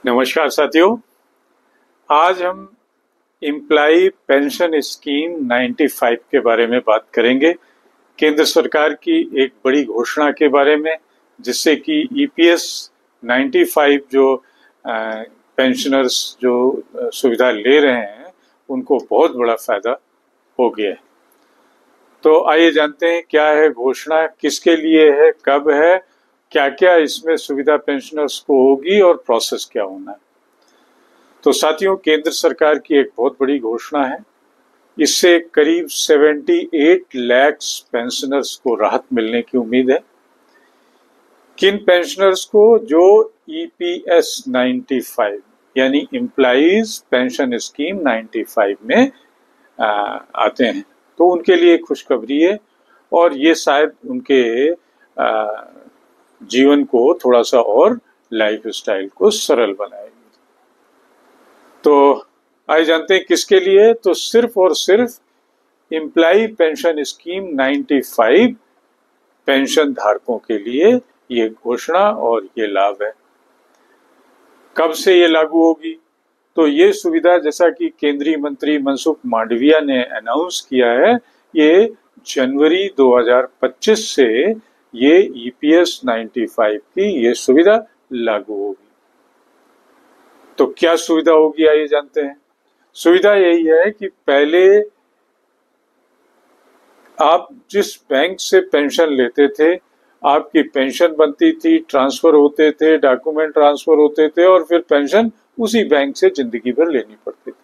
नमस्कार साथियों। आज हम एम्प्लॉय पेंशन स्कीम 95 के बारे में बात करेंगे। केंद्र सरकार की एक बड़ी घोषणा के बारे में, जिससे कि ईपीएस 95 जो पेंशनर्स जो सुविधा ले रहे हैं उनको बहुत बड़ा फायदा हो गया है। तो आइए जानते हैं क्या है घोषणा, किसके लिए है, कब है, क्या क्या इसमें सुविधा पेंशनर्स को होगी और प्रोसेस क्या होना है। तो साथियों, केंद्र सरकार की एक बहुत बड़ी घोषणा है। इससे करीब 78 लाख पेंशनर्स को राहत मिलने की उम्मीद है। किन पेंशनर्स को? जो ईपीएस 95 यानी एम्प्लॉइज पेंशन स्कीम 95 में आते हैं, तो उनके लिए खुशखबरी है और ये शायद उनके जीवन को थोड़ा सा और लाइफ स्टाइल को सरल बनाएगी। तो आइए जानते हैं किसके लिए। तो सिर्फ और सिर्फ एम्प्लॉय पेंशन स्कीम 95 पेंशन धारकों के लिए ये घोषणा और ये लाभ है। कब से ये लागू होगी? तो ये सुविधा, जैसा कि केंद्रीय मंत्री मनसुख मांडविया ने अनाउंस किया है, ये जनवरी 2025 से ये ईपीएस 95 की ये सुविधा लागू होगी। तो क्या सुविधा होगी, आइए जानते हैं। सुविधा यही है कि पहले आप जिस बैंक से पेंशन लेते थे, आपकी पेंशन बनती थी, ट्रांसफर होते थे, डॉक्यूमेंट ट्रांसफर होते थे और फिर पेंशन उसी बैंक से जिंदगी भर लेनी पड़ती थी।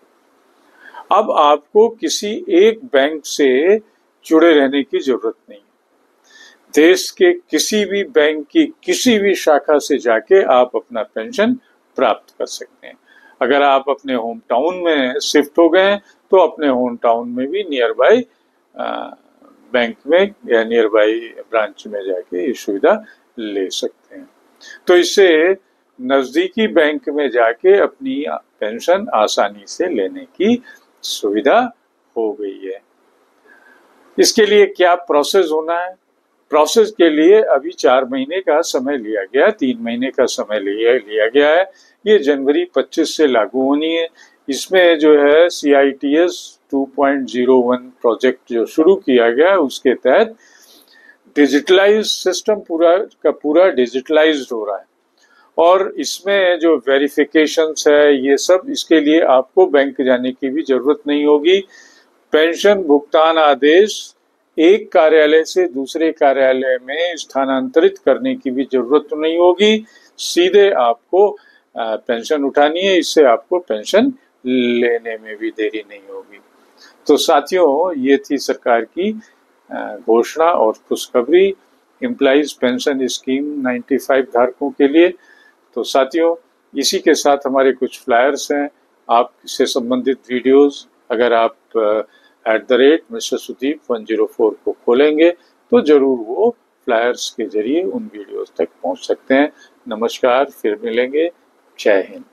अब आपको किसी एक बैंक से जुड़े रहने की जरूरत नहीं है। देश के किसी भी बैंक की किसी भी शाखा से जाके आप अपना पेंशन प्राप्त कर सकते हैं। अगर आप अपने होम टाउन में शिफ्ट हो गए तो अपने होम टाउन में भी नियर बाई बैंक में या नियर बाई ब्रांच में जाके ये सुविधा ले सकते हैं। तो इससे नजदीकी बैंक में जाके अपनी पेंशन आसानी से लेने की सुविधा हो गई है। इसके लिए क्या प्रोसेस होना है? प्रोसेस के लिए अभी 4 महीने का समय लिया गया, 3 महीने का समय लिया गया है। ये जनवरी 25 से लागू होनी है। इसमें जो है CITS 2.01 प्रोजेक्ट जो शुरू किया गया है, उसके तहत डिजिटलाइज सिस्टम पूरा का पूरा डिजिटलाइज्ड हो रहा है और इसमें जो वेरिफिकेशंस है ये सब, इसके लिए आपको बैंक जाने की भी जरूरत नहीं होगी। पेंशन भुगतान आदेश एक कार्यालय से दूसरे कार्यालय में स्थानांतरित करने की भी जरूरत नहीं होगी। सीधे आपको पेंशन उठानी है, इससे आपको पेंशन लेने में भी देरी नहीं होगी। तो साथियों, ये थी सरकार की घोषणा और खुशखबरी एम्प्लॉइज पेंशन स्कीम 95 धारकों के लिए। तो साथियों, इसी के साथ हमारे कुछ फ्लायर्स हैं। आप इससे संबंधित वीडियोस अगर आप @Mr. Sudeep 104 को खोलेंगे तो जरूर वो फ्लायर्स के जरिए उन वीडियोस तक पहुंच सकते हैं। नमस्कार, फिर मिलेंगे। जय हिंद।